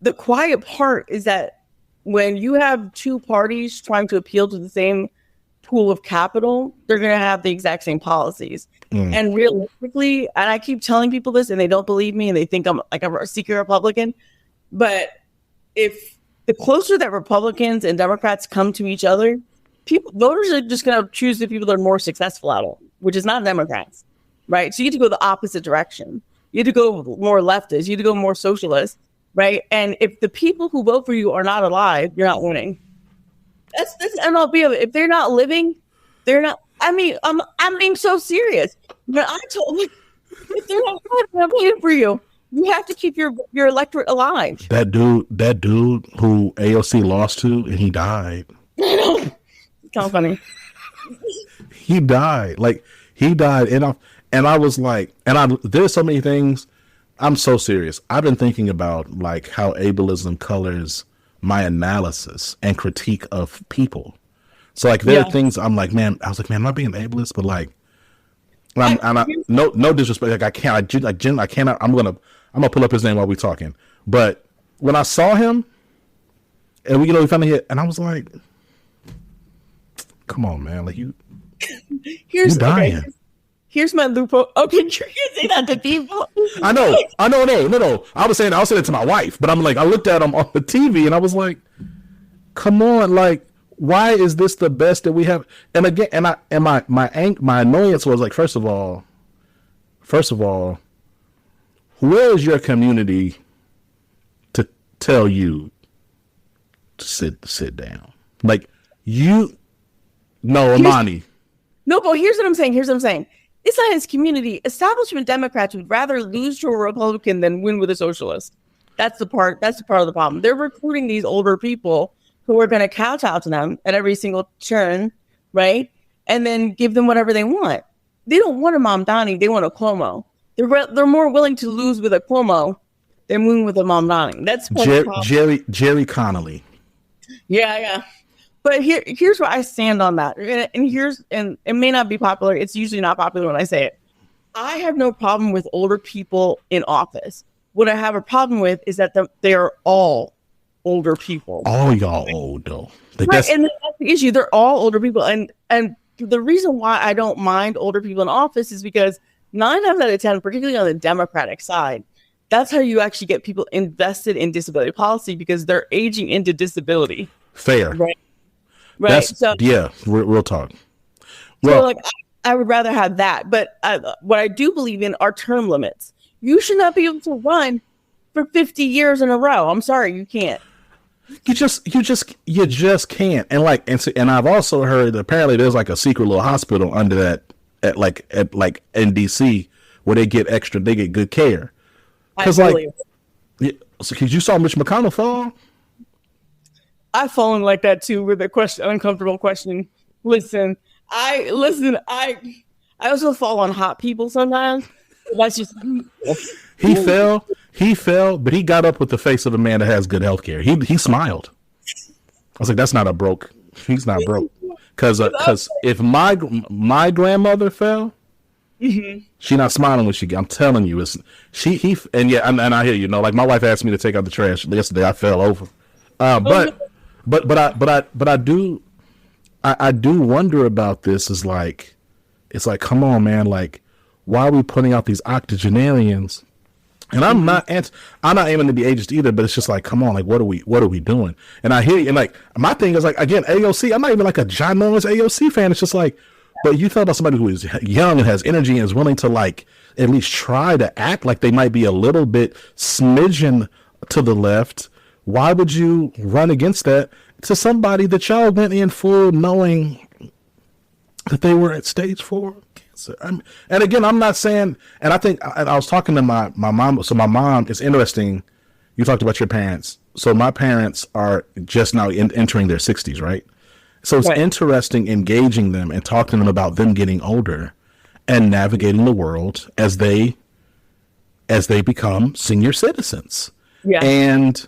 the quiet part is that when you have two parties trying to appeal to the same pool of capital, they're going to have the exact same policies. And realistically, and I keep telling people this and they don't believe me and they think I'm like a secret Republican, but if the closer that Republicans and Democrats come to each other, voters are just going to choose the people that are more successful at it, which is not Democrats, right? So you have to go the opposite direction. You have to go more leftist. You have to go more socialist, right? And if the people who vote for you are not alive, you're not winning. That's MLB of it. If they're not living, they're not. I mean, I'm being so serious. But I told them, if they're not voting for you, you have to keep your electorate alive. That dude who AOC lost to, and he died. I know. It's kind of funny. He died. And I was like, there's so many things. I'm so serious. I've been thinking about like how ableism colors my analysis and critique of people. So like there are things I'm like, man, am I being ableist? But like, no disrespect. Like I cannot. I'm gonna pull up his name while we're talking. But when I saw him, and we finally hit, and I was like, come on, man, like you dying. Okay, here's my loophole. Okay, you can say that to people. I know. No. I was saying it to my wife, but I'm like, I looked at him on the TV and I was like, come on, like, why is this the best that we have? And again, my annoyance was like, first of all, where is your community to tell you to sit down? Like Imani. No, but here's what I'm saying. It's not his community. Establishment Democrats would rather lose to a Republican than win with a socialist. That's the part of the problem. They're recruiting these older people who are going to kowtow to them at every single turn, right? And then give them whatever they want. They don't want a Mamdani. They want a Cuomo. They're more willing to lose with a Cuomo than win with a Mamdani. That's Jerry Connolly. Yeah. But here's where I stand on that. And it may not be popular. It's usually not popular when I say it. I have no problem with older people in office. What I have a problem with is that they are all older people. All y'all old though. Right, and that's the issue. They're all older people, and the reason why I don't mind older people in office is because 9 times out of 10, particularly on the Democratic side, that's how you actually get people invested in disability policy, because they're aging into disability. Fair, right? So yeah, real talk. Well, so like I would rather have that, but what I do believe in are term limits. You should not be able to run for 50 years in a row. I'm sorry, you can't. You just can't. And I've also heard that apparently there's like a secret little hospital under that at in DC where they get good care. Because because you saw Mitch McConnell fall. I've fallen like that too, with a uncomfortable question. I also fall on hot people sometimes. That's just He fell, but he got up with the face of a man that has good health care. He smiled. I was like, that's not a broke. He's not broke. Because if my grandmother fell, she not smiling when she. I'm telling you, and I hear you. Like my wife asked me to take out the trash yesterday. I fell over. But I do wonder about this. It's like, come on, man. Like, why are we putting out these octogenarians? And I'm not aiming to be ageist either, but it's just like, come on, like, what are we doing? And I hear you, and like, my thing is like, again, AOC, I'm not even like a John Lawrence AOC fan. It's just like, but you thought about somebody who is young and has energy and is willing to like, at least try to act like they might be a little bit smidgen to the left. Why would you run against that to somebody that y'all went in full knowing that they were at stage 4 cancer? And again, I'm not saying, and I think I was talking to my mom. So my mom, it's interesting. You talked about your parents. So my parents are just now entering their 60s, right? So it's interesting engaging them and talking to them about them getting older and navigating the world as they become senior citizens. Yeah. And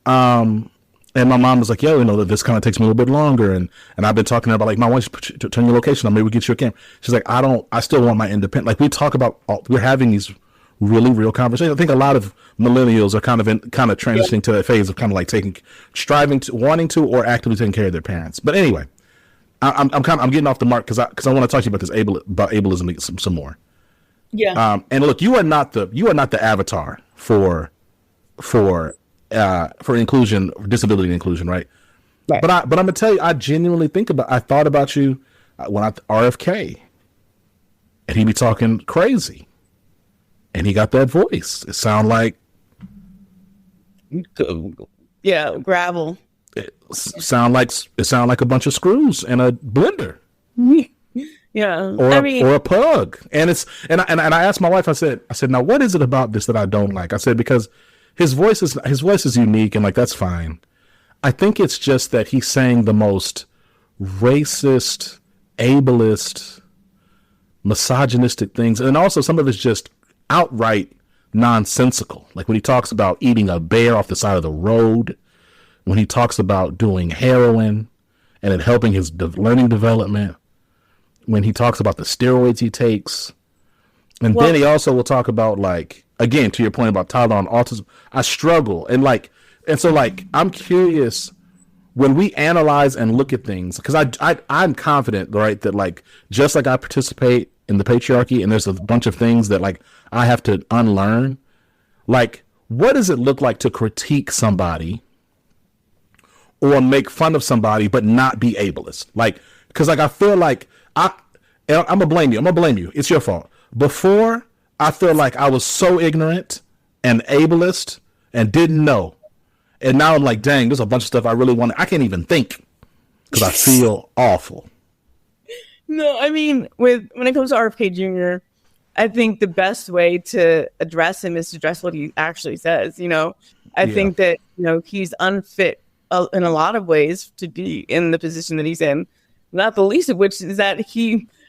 my mom was like, yo, this kind of takes me a little bit longer. And I've been talking about like, my wife, turn your location on, maybe we get you a camera. She's like, I still want my independent. Like we talk about, we're having these really real conversations. I think a lot of millennials are kind of transitioning to that phase of kind of like wanting to, or actively taking care of their parents. But anyway, I'm getting off the mark because I want to talk to you about this about ableism some more. Yeah. And look, you are not the avatar for inclusion, disability inclusion, right? But I'm gonna tell you, I genuinely I thought about you when RFK, and he be talking crazy, and he got that voice. It sound like, gravel. It sound like a bunch of screws in a blender. Yeah, or a pug. And I asked my wife. I said, now what is it about this that I don't like? I said, because his voice is unique, and like that's fine. I think it's just that he's saying the most racist, ableist, misogynistic things, and also some of it's just outright nonsensical. Like when he talks about eating a bear off the side of the road, when he talks about doing heroin and it helping his learning development, when he talks about the steroids he takes, and then he also will talk about, like, again, to your point about Tyler on autism, I struggle. And so I'm curious when we analyze and look at things, because I'm confident, right, that like, just like I participate in the patriarchy and there's a bunch of things that like I have to unlearn, like, what does it look like to critique somebody or make fun of somebody but not be ableist? Like, because like I feel like I'm gonna blame you. It's your fault. Before, I feel like I was so ignorant and ableist and didn't know. And now I'm like, dang, there's a bunch of stuff I really want. I can't even think because I feel awful. No, I mean, when it comes to RFK Jr., I think the best way to address him is to address what he actually says. I think that, he's unfit in a lot of ways to be in the position that he's in, not the least of which is that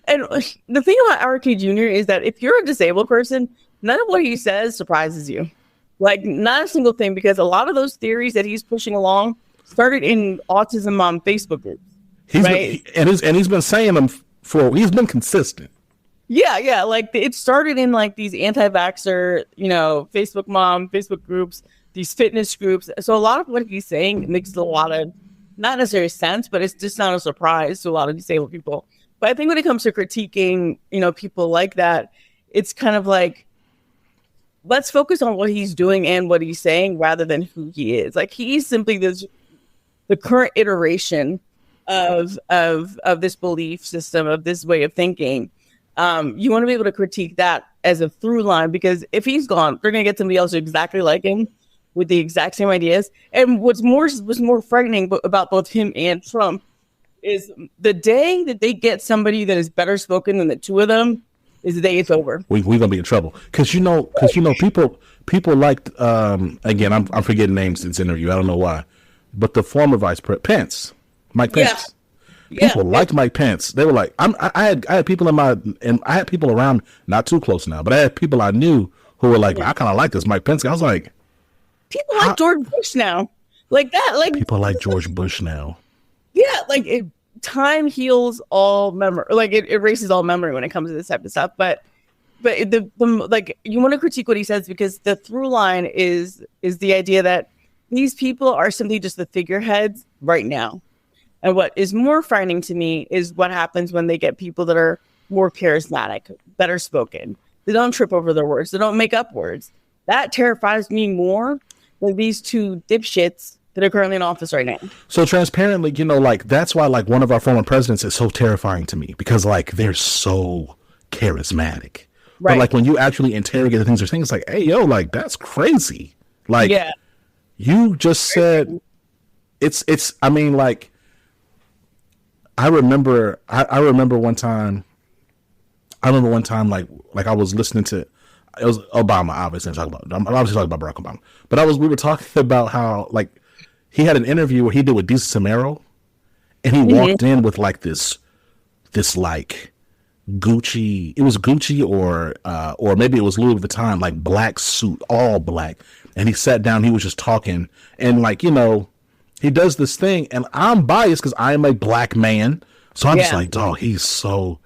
and the thing about RFK Jr. is that if you're a disabled person, none of what he says surprises you. Like, not a single thing, because a lot of those theories that he's pushing along started in autism on Facebook groups. He's been saying them he's been consistent. Yeah. Like it started in like these anti-vaxxer, Facebook mom, Facebook groups, these fitness groups. So a lot of what he's saying makes a lot of not necessarily sense, but it's just not a surprise to a lot of disabled people. But I think when it comes to critiquing, people like that, it's kind of like, let's focus on what he's doing and what he's saying rather than who he is. Like he's simply the current iteration of this belief system, of this way of thinking. You want to be able to critique that as a through line, because if he's gone, they're going to get somebody else exactly like him with the exact same ideas. And was more frightening about both him and Trump is the day that they get somebody that is better spoken than the two of them is the day it's over. We're gonna be in trouble because people liked again, I'm forgetting names in this interview. I don't know why, but the former Vice President Pence, Mike Pence. People liked Mike Pence. They were like, I had people I had people around, not too close now, but I had people I knew who were like, I kind of like this Mike Pence guy. I was like, people like George Bush now, like that. Like people like George Bush now. Yeah, like time heals all memory. Like it erases all memory when it comes to this type of stuff. But the like you want to critique what he says because the through line is the idea that these people are simply just the figureheads right now. And what is more frightening to me is what happens when they get people that are more charismatic, better spoken. They don't trip over their words. They don't make up words. That terrifies me more than these two dipshits that are currently in office right now. So transparently, like that's why like one of our former presidents is so terrifying to me because like they're so charismatic. Right. But like when you actually interrogate the things they're saying, it's like, hey, yo, like that's crazy. Like you just said it's I mean, like I remember one time like I was listening to it was Obama, obviously I'm obviously talking about Barack Obama. But we were talking about how like he had an interview where he did with Deesa Samaro and he walked in with like this like Gucci, it was Gucci or maybe it was Louis Vuitton, like black suit, all black. And he sat down, he was just talking and like, he does this thing and I'm biased because I am a black man. So I'm just like, oh, he's so,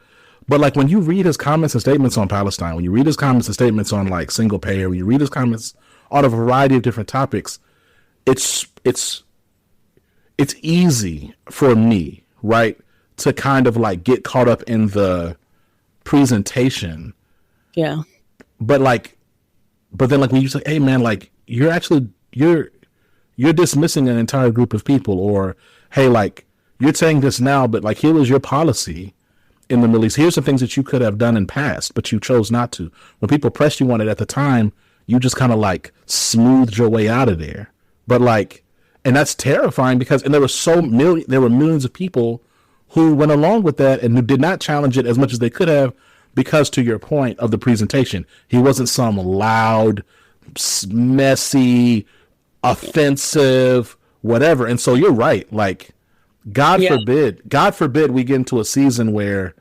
but like when you read his comments and statements on Palestine, when you read his comments and statements on like single payer, when you read his comments on a variety of different topics, it's easy for me, right, to kind of like get caught up in the presentation. Yeah. But then like when you say, hey man, like you're dismissing an entire group of people, or hey, like you're saying this now, but like here was your policy in the Middle East. Here's some things that you could have done in past, but you chose not to. When people pressed you on it at the time, you just kind of like smoothed your way out of there. But like, and that's terrifying because, and there were millions of people who went along with that and who did not challenge it as much as they could have because, to your point of the presentation, he wasn't some loud, messy, offensive, whatever. And so you're right. Like, God forbid we get into a season where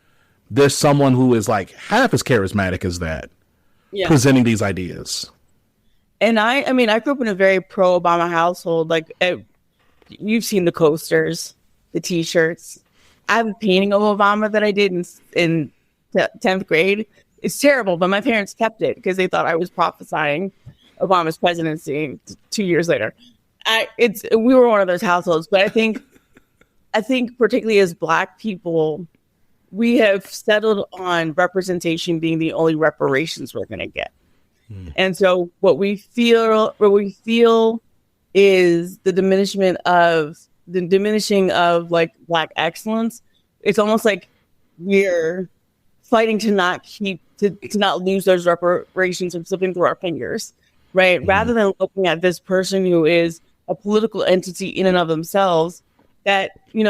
there's someone who is like half as charismatic as that presenting these ideas. And I mean, I grew up in a very pro-Obama household. Like, you've seen the coasters, the T-shirts. I have a painting of Obama that I did in 10th grade. It's terrible, but my parents kept it because they thought I was prophesying Obama's presidency 2 years later. We were one of those households, but I think particularly as Black people, we have settled on representation being the only reparations we're going to get. And so what we feel is the diminishing of like Black excellence. It's almost like we're fighting to not lose those reparations and slipping through our fingers, right? Rather than looking at this person who is a political entity in and of themselves that, we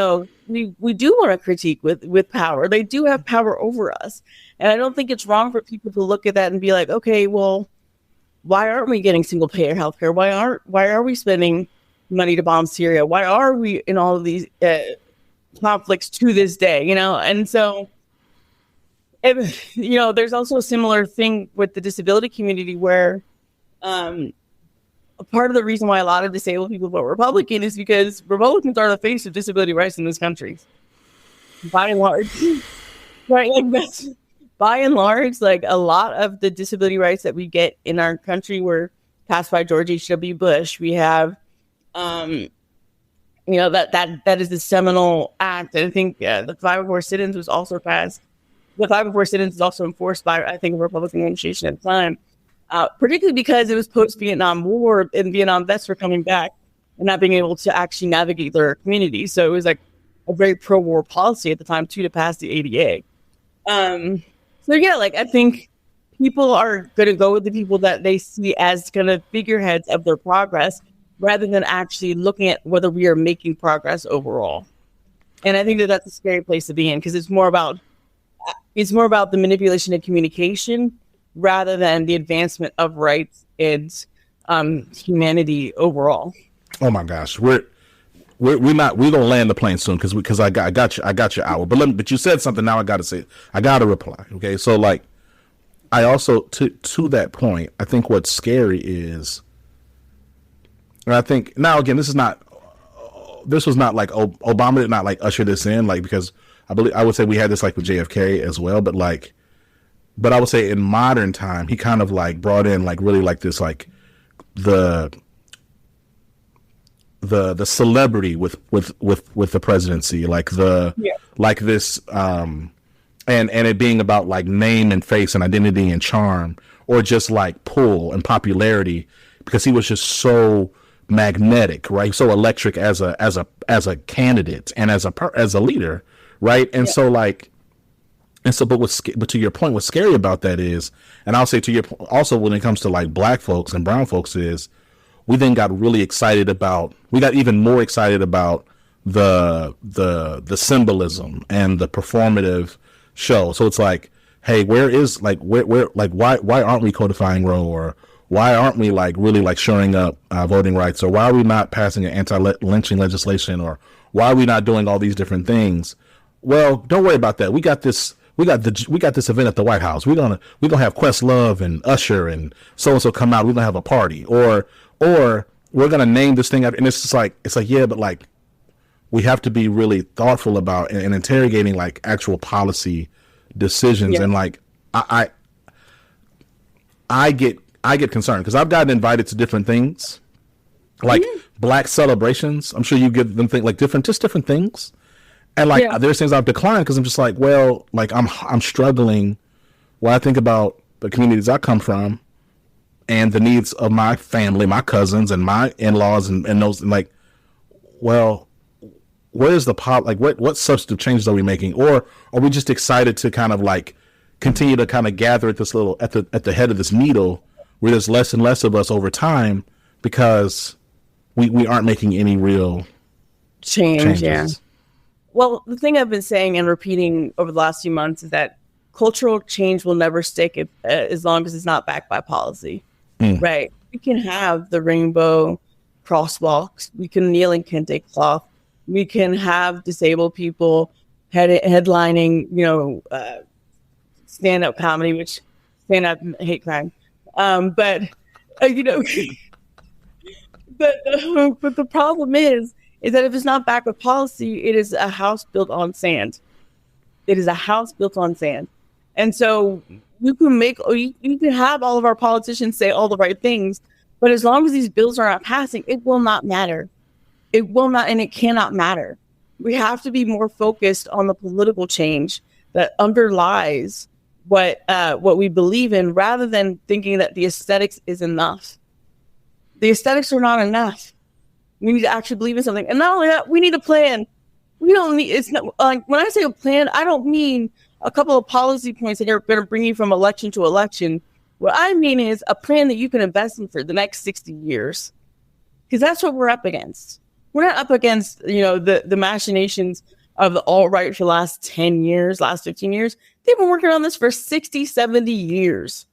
do want to critique with power. They do have power over us. And I don't think it's wrong for people to look at that and be like, okay, well, why aren't we getting single payer healthcare? Why are we spending money to bomb Syria? Why are we in all of these conflicts to this day? And so, there's also a similar thing with the disability community where a part of the reason why a lot of disabled people vote Republican is because Republicans are the face of disability rights in this country, by and large. Right? Like by and large, like a lot of the disability rights that we get in our country were passed by George H.W. Bush. We have, that is the seminal act. And I think the 504 sit-ins was also passed. The 504 sit-ins is also enforced by, I think, a Republican administration at the time, particularly because it was post-Vietnam War and Vietnam vets were coming back and not being able to actually navigate their community. So it was like a very pro-war policy at the time, too, to pass the ADA. I think people are going to go with the people that they see as kind of figureheads of their progress rather than actually looking at whether we are making progress overall. And I think that that's a scary place to be in because it's more about the manipulation of communication rather than the advancement of rights and humanity overall. Oh my gosh, we're gonna land the plane soon because I got your hour. But you said something. Now I gotta reply. Okay, so like I also to that point, I think what's scary is, and I think now again this was not like Obama did not like usher this in, like, because I would say we had this like with JFK as well, but I would say in modern time he kind of like brought in like really like this like the celebrity with the presidency, like this and it being about like name and face and identity and charm, or just like pull and popularity, because he was just so magnetic, right? So electric as a candidate and as a leader, right? And so like, but to your point, what's scary about that is, and I'll say to your point also when it comes to like black folks and brown folks, is we then got even more excited about the symbolism and the performative show. So it's like, hey, why aren't we codifying Roe, or why aren't we like really like shoring up voting rights, or why are we not passing an anti-lynching legislation, or why are we not doing all these different things? Well, don't worry about that. We got this event at the White House. We're gonna have Questlove and Usher and so come out. We're gonna have a party, or we're gonna name this thing up. And it's like yeah, but like we have to be really thoughtful about and interrogating like actual policy decisions. And like I get concerned because I've gotten invited to different things, like black celebrations. I'm sure you get them think like different things. And like there's things I've declined because I'm just like, well, like I'm struggling when I think about the communities I come from and the needs of my family, my cousins and my in-laws and those, and like, well, what is the what substantive changes are we making, or are we just excited to kind of like continue to kind of gather at this little at the head of this needle where there's less and less of us over time because we aren't making any real changes. Yeah. Well, the thing I've been saying and repeating over the last few months is that cultural change will never stick as long as it's not backed by policy, right? We can have the rainbow crosswalks. We can kneel in kente cloth. We can have disabled people headlining, stand-up comedy, which stand-up hate crime. But the problem is that if it's not backed with policy, it is a house built on sand. It is a house built on sand. And so you can have all of our politicians say all the right things, but as long as these bills are not passing, it will not matter. It will not, and it cannot matter. We have to be more focused on the political change that underlies what we believe in, rather than thinking that the aesthetics is enough. The aesthetics are not enough. We need to actually believe in something. And not only that, we need a plan. It's not like when I say a plan, I don't mean a couple of policy points that are going to bring you from election to election. What I mean is a plan that you can invest in for the next 60 years. Because that's what we're up against. We're not up against, the machinations of the alt-right for the last 10 years, last 15 years. They've been working on this for 60, 70 years.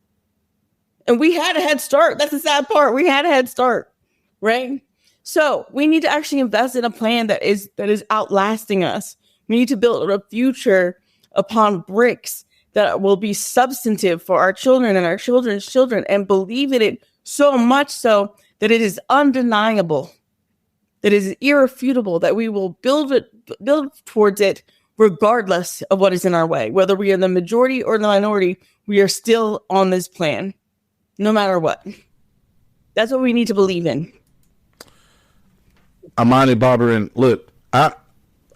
And we had a head start. That's the sad part. We had a head start, right? So we need to actually invest in a plan that is outlasting us. We need to build a future upon bricks that will be substantive for our children and our children's children, and believe in it so much so that it is undeniable, that it is irrefutable, that we will build towards it regardless of what is in our way. Whether we are the majority or the minority, we are still on this plan, no matter what. That's what we need to believe in. Imani Barbarin, look, I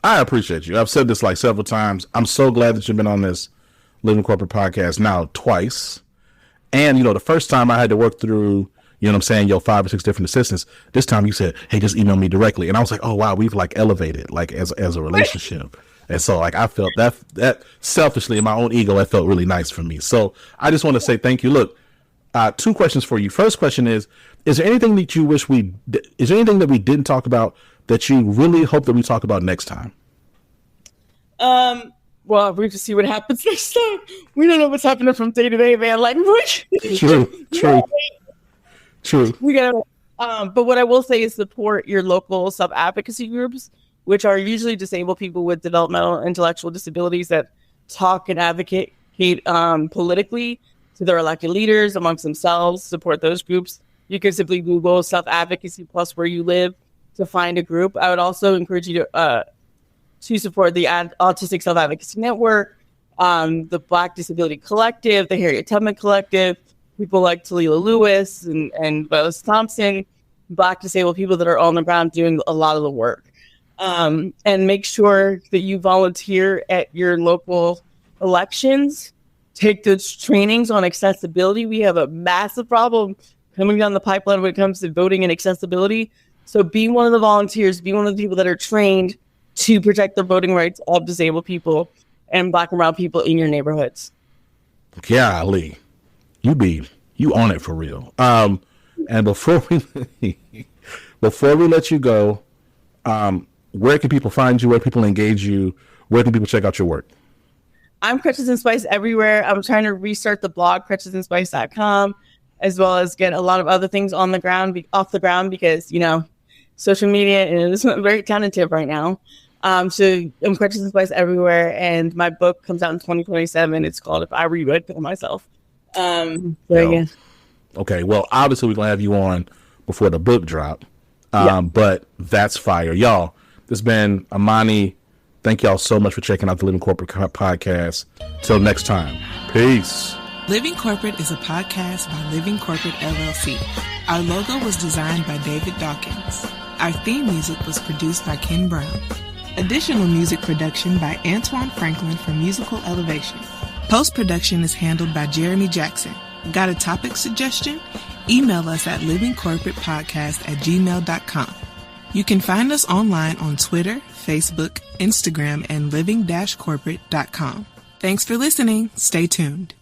appreciate you. I've said this like several times. I'm so glad that you've been on this Living Corporate podcast now twice. And, you know, the first time I had to work through, you know what I'm saying, 5 or 6 different assistants. This time you said, hey, just email me directly. And I was like, oh, wow, we've like elevated like as a relationship. And so like I felt that selfishly in my own ego, that felt really nice for me. So I just want to say thank you. Look, 2 questions for you. First question is there anything that you wish is there anything that we didn't talk about that you really hope that we talk about next time? Well, we have to see what happens next time. We don't know what's happening from day to day, man. Like, True. We gotta. But what I will say is support your local self-advocacy groups, which are usually disabled people with developmental and intellectual disabilities that talk and advocate politically to their elected leaders amongst themselves. Support those groups. You can simply Google self-advocacy plus where you live to find a group. I would also encourage you to support the Autistic Self-Advocacy Network, the Black Disability Collective, the Harriet Tubman Collective, people like Talila Lewis and Willis Thompson, Black disabled people that are on the ground doing a lot of the work. And make sure that you volunteer at your local elections. Take those trainings on accessibility. We have a massive problem coming down the pipeline when it comes to voting and accessibility. So be one of the volunteers, be one of the people that are trained to protect the voting rights of disabled people and Black and brown people in your neighborhoods. Golly, you own it for real. And before we let you go, where can people find you? Where can people engage you? Where can people check out your work? I'm Crutches and Spice everywhere. I'm trying to restart the blog, crutchesandspice.com, as well as get a lot of other things off the ground because, you know, social media is very tentative right now. So I'm Crutches and Spice everywhere, and my book comes out in 2027. It's called If I Were You, I'd Kill Myself. Yeah. Okay, well, obviously we're going to have you on before the book drop, but that's fire. Y'all, this has been Imani. Thank y'all so much for checking out the Living Corporate podcast. Till next time, peace. Living Corporate is a podcast by Living Corporate LLC. Our logo was designed by David Dawkins. Our theme music was produced by Ken Brown. Additional music production by Antoine Franklin for Musical Elevation. Post-production is handled by Jeremy Jackson. Got a topic suggestion? Email us at livingcorporatepodcast@gmail.com. You can find us online on Twitter, Facebook, Instagram, and living-corporate.com. Thanks for listening. Stay tuned.